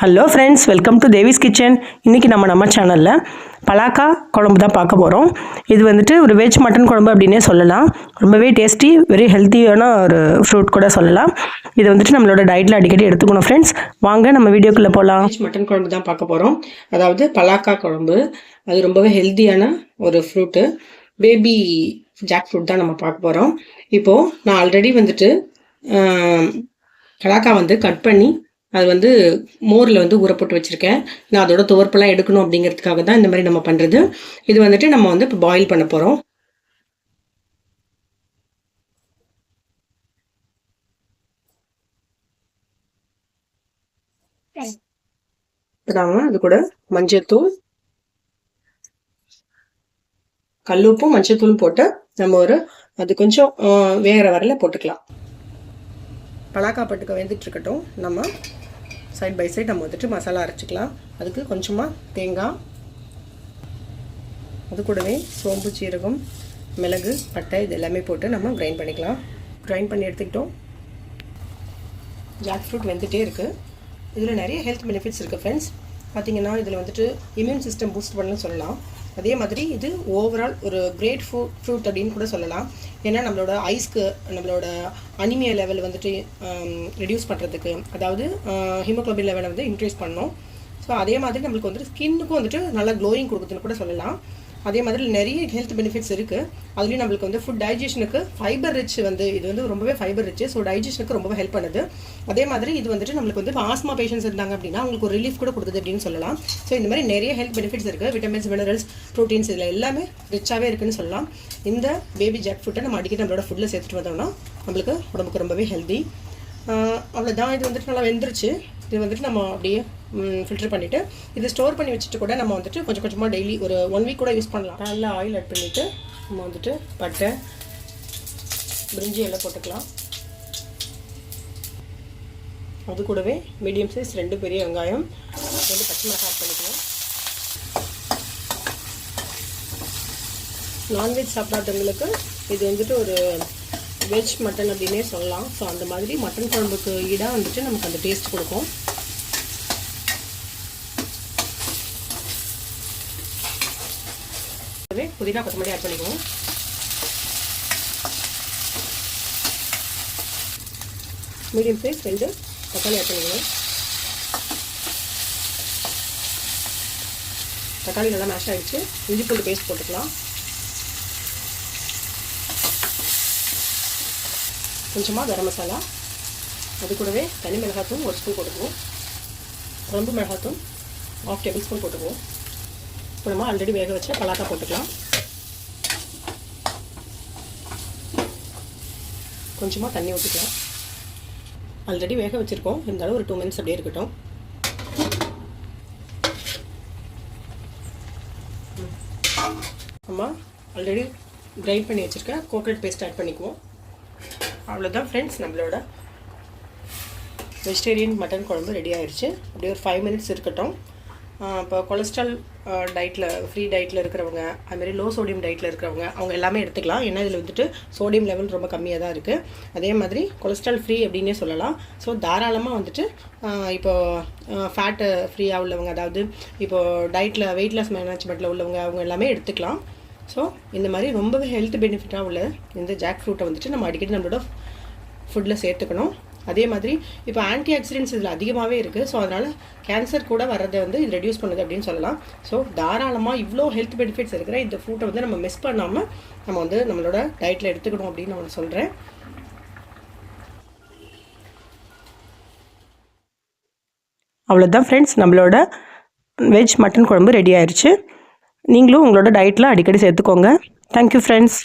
Hello friends, welcome to Devi's kitchen. இன்றைக்கி நம்ம சேனலில் பலாக்கா குழம்பு தான் பார்க்க போகிறோம். இது வந்துட்டு ஒரு வெஜ் மட்டன் குழம்பு அப்படின்னே சொல்லலாம். ரொம்பவே டேஸ்டி, வெரி ஹெல்த்தியான ஒரு ஃப்ரூட் கூட சொல்லலாம். இது வந்துட்டு நம்மளோட டயட்டில் அடிக்கடி எடுத்துக்கணும் ஃப்ரெண்ட்ஸ். வாங்க நம்ம வீடியோக்குள்ளே போகலாம். வெஜ் மட்டன் குழம்பு தான் பார்க்க போகிறோம். அதாவது பலாக்கா குழம்பு. அது ரொம்பவே ஹெல்த்தியான ஒரு ஃப்ரூட்டு. பேபி ஜாக் ஃப்ரூட் தான் நம்ம பார்க்க போகிறோம். இப்போது நான் ஆல்ரெடி வந்துட்டு பலாக்கா வந்து கட் பண்ணி அது வந்து மோரில் வந்து ஊற போட்டு வச்சுருக்கேன். நான் அதோட துவர்ப்பெல்லாம் எடுக்கணும் அப்படிங்கிறதுக்காக தான் இந்த மாதிரி நம்ம பண்ணுறது. இது வந்துட்டு நம்ம வந்து இப்போ பாயில் பண்ண போகிறோம். அது கூட மஞ்சத்தூள், கல்லுப்பும் மஞ்சத்தூளும் போட்டு நம்ம அது கொஞ்சம் வேகிற வரையில் போட்டுக்கலாம். பலாக்கா பட்டுக்க வெந்துட்டு இருக்கட்டும். நம்ம சைட் பை சைட் நம்ம வந்துட்டு மசாலா அரைச்சிக்கலாம். அதுக்கு கொஞ்சமாக தேங்காய், அது கூடவே சோம்பு, சீரகம், மிளகு, பட்டை இது எல்லாமே போட்டு நம்ம கிரைண்ட் பண்ணிக்கலாம். கிரைண்ட் பண்ணி எடுத்துக்கிட்டோம். ஜாக் ஃப்ரூட் வெந்துகிட்டே இருக்குது. இதில் நிறைய ஹெல்த் பெனிஃபிட்ஸ் இருக்குது ஃப்ரெண்ட்ஸ். பார்த்திங்கன்னா இதில் வந்துட்டு இம்யூன் சிஸ்டம் பூஸ்ட் பண்ணணும்னு சொல்லலாம். அதே மாதிரி இது ஓவரால் ஒரு கிரேட் ஃப்ரூட் அப்படின்னு கூட சொல்லலாம். ஏன்னா நம்மளோட ஐஸ்க்கு, நம்மளோட அனிமியா லெவல் வந்துட்டு ரெடியூஸ் பண்ணுறதுக்கு, அதாவது ஹீமோக்ளோபின் லெவலை வந்து இன்க்ரீஸ் பண்ணணும். ஸோ அதே மாதிரி நம்மளுக்கு வந்துட்டு ஸ்கின்னுக்கும் வந்துட்டு நல்லா க்ளோயிங் கொடுக்குதுன்னு கூட சொல்லலாம். அதே மாதிரி நிறைய ஹெல்த் பெனிஃபிட்ஸ் இருக்குது. அதுலேயும் நம்மளுக்கு வந்து ஃபுட் டைஜஷனுக்கு ஃபைபர் ரிச் வந்து இது வந்து ரொம்பவே ஃபைபர் ரிச். ஸோ டைஜஷனுக்கு ரொம்ப ஹெல்ப் பண்ணுது. அதே மாதிரி இது வந்துட்டு நம்மளுக்கு வந்து ஆஸ்மா பேஷன்ஸ் இருந்தாங்க அப்படின்னா அவங்களுக்கு ஒரு ரிலீஃப் கூட கொடுக்குது அப்படின்னு சொல்லலாம். ஸோ இந்த மாதிரி நிறைய ஹெல்த் பெனிஃபிட்ஸ் இருக்குது. விட்டமின்ஸ், மினரல்ஸ், ப்ரோட்டீன்ஸ் இதில் எல்லாமே ரிச்சாகவே இருக்குன்னு சொல்லலாம். இந்த பேபி ஜாக் ஃப்ரூட்டை நம்ம அடிக்கடி நம்மளோட ஃபுட்டில் சேர்த்துட்டு வந்தோம்னா நம்மளுக்கு உடம்புக்கு ரொம்பவே ஹெல்தி. அவ்வளோதான். இது வந்துட்டு நல்லா வெந்துருச்சு. இது வந்துட்டு நம்ம அப்படியே ஃபில்டர் பண்ணிவிட்டு இது ஸ்டோர் பண்ணி வச்சுட்டு கூட நம்ம வந்துட்டு கொஞ்சம் கொஞ்சமாக டெய்லி ஒரு 1 வீக் கூட யூஸ் பண்ணலாம். நல்லா ஆயில் ஆட் பண்ணிவிட்டு நம்ம வந்துட்டு பட்டை, பிரிஞ்சி எல்லாம் போட்டுக்கலாம். அது கூடவே மீடியம் சைஸ் 2 பெரிய வெங்காயம், 2 பச்சை மிளகாய் ஆட் பண்ணிக்கலாம். நான்வெஜ் சாப்பிடாதவங்களுக்கு இது வந்துட்டு ஒரு வெஜ் மட்டன் அப்படின்னே சொல்லலாம். ஸோ அந்த மாதிரி மட்டன் குழம்புக்கு ஈடாக வந்துட்டு நமக்கு அந்த டேஸ்ட் கொடுக்கும். புதினா, கொத்தமல்லி ஆட் பண்ணிக்குவோம். மீடியம் சைஸ் 2 தக்காளி ஆட் பண்ணிக்குவோம். தக்காளி நல்லா மேஷ் ஆகிடுச்சு. இஞ்சி பூண்டு பேஸ்ட் போட்டுக்கலாம். கொஞ்சமாக கரம் மசாலா, அது கூடவே தனி மிளகாத்தூள் 1 ஸ்பூன் போட்டுக்குவோம். குழம்பு மிளகாத்தூள் 1/2 டேபிள் ஸ்பூன் போட்டுக்குவோம். இப்போ நம்ம ஆல்ரெடி வேக வச்ச பலாக்கா போட்டுக்கலாம். கொஞ்சமாக தண்ணி ஊற்றிக்கலாம். ஆல்ரெடி வேக வச்சுருக்கோம், இருந்தாலும் ஒரு 2 மினிட்ஸ் அப்படியே இருக்கட்டும். நம்ம ஆல்ரெடி கிரைண்ட் பண்ணி வச்சுருக்க கோகனட் பேஸ்ட் ஆட் பண்ணிக்குவோம். அவ்வளோதான் ஃப்ரெண்ட்ஸ், நம்மளோட வெஜிடேரியன் மட்டன் குழம்பு ரெடி ஆயிடுச்சு. அப்படியே ஒரு 5 மினிட்ஸ் இருக்கட்டும். இப்போ கொலஸ்ட்ரால் டயட்டில், ஃப்ரீ டயட்டில் இருக்கிறவங்க, அதுமாதிரி லோ சோடியம் டயட்டில் இருக்கிறவங்க அவங்க எல்லாமே எடுத்துக்கலாம். ஏன்னா இதில் வந்துட்டு சோடியம் லெவல் ரொம்ப கம்மியாக தான் இருக்குது. அதே மாதிரி கொலஸ்ட்ரால் ஃப்ரீ அப்படின்னே சொல்லலாம். ஸோ தாராளமாக வந்துட்டு இப்போது ஃபேட்டு ஃப்ரீயாக உள்ளவங்க, அதாவது இப்போது டயட்டில் வெயிட் லாஸ் மேனேஜ்மெண்ட்டில் உள்ளவங்க அவங்க எல்லாமே எடுத்துக்கலாம். ஸோ இந்த மாதிரி ரொம்பவே ஹெல்த் பெனிஃபிட்டாக உள்ள இந்த ஜாக் ஃப்ரூட்டை வந்துட்டு நம்ம அடிக்கடி நம்மளோட ஃபுட்டில் சேர்த்துக்கணும். அதே மாதிரி இப்போ ஆன்டி ஆக்சிடென்ட்ஸ் இதில் அதிகமாகவே இருக்குது. ஸோ அதனால் கேன்சர் கூட வர்றதை வந்து இது ரெடியூஸ் பண்ணுது அப்படின்னு சொல்லலாம். ஸோ தாராளமாக இவ்வளோ ஹெல்த் பெனிஃபிட்ஸ் இருக்கிற இந்த ஃப்ரூட்டை வந்து நம்ம மிஸ் பண்ணாமல் நம்ம வந்து நம்மளோட டயட்டில் எடுத்துக்கணும் அப்படின்னு நான் சொல்கிறேன். அவ்வளோதான் ஃப்ரெண்ட்ஸ், நம்மளோட வெஜ் மட்டன் குழம்பு ரெடி ஆயிடுச்சு. நீங்களும் உங்களோட டயட்டில் அடிக்கடி சேர்த்துக்கோங்க. Thank you friends.